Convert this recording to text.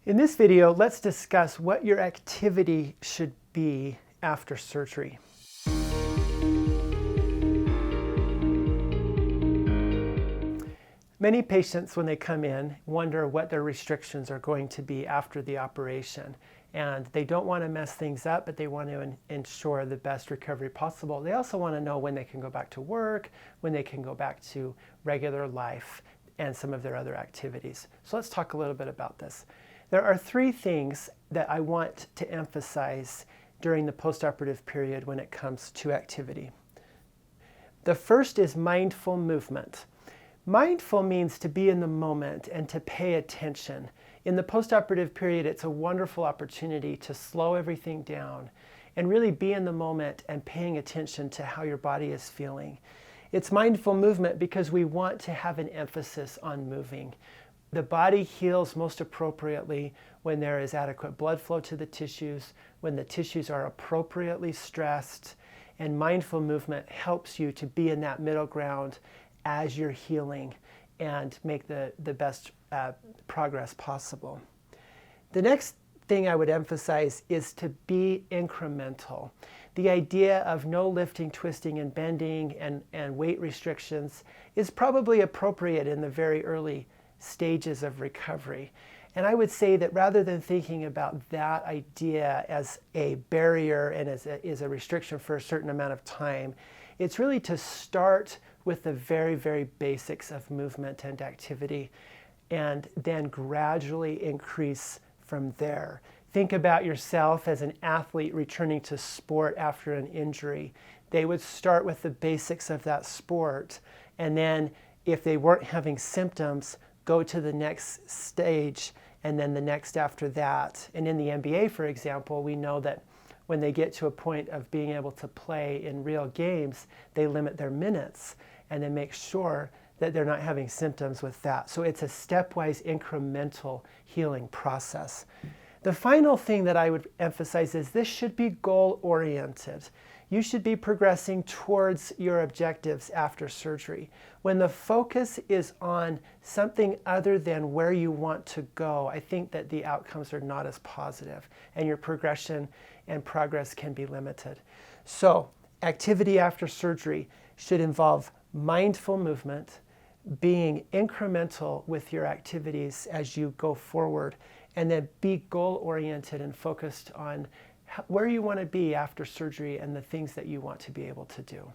In this video, let's discuss what your activity should be after surgery. Many patients, when they come in, wonder what their restrictions are going to be after the operation. And they don't want to mess things up, but they want to ensure the best recovery possible. They also want to know when they can go back to work, when they can go back to regular life, and some of their other activities. So let's talk a little bit about this. There are three things that I want to emphasize during the postoperative period when it comes to activity. The first is mindful movement. Mindful means to be in the moment and to pay attention. In the postoperative period, it's a wonderful opportunity to slow everything down and really be in the moment and paying attention to how your body is feeling. It's mindful movement because we want to have an emphasis on moving. The body heals most appropriately when there is adequate blood flow to the tissues, when the tissues are appropriately stressed, and mindful movement helps you to be in that middle ground as you're healing and make the best progress possible. The next thing I would emphasize is to be incremental. The idea of no lifting, twisting, and bending and weight restrictions is probably appropriate in the very early stages of recovery. And I would say that rather than thinking about that idea as a barrier and as a restriction for a certain amount of time, it's really to start with the very, very basics of movement and activity and then gradually increase from there. Think about yourself as an athlete returning to sport after an injury. They would start with the basics of that sport, and then if they weren't having symptoms, go to the next stage and then the next after that. And in the NBA, for example, we know that when they get to a point of being able to play in real games, they limit their minutes and then make sure that they're not having symptoms with that. So it's a stepwise incremental healing process. The final thing that I would emphasize is this should be goal-oriented. You should be progressing towards your objectives after surgery. When the focus is on something other than where you want to go, I think that the outcomes are not as positive and your progression and progress can be limited. So, activity after surgery should involve mindful movement, being incremental with your activities as you go forward, and then be goal-oriented and focused on where you want to be after surgery and the things that you want to be able to do.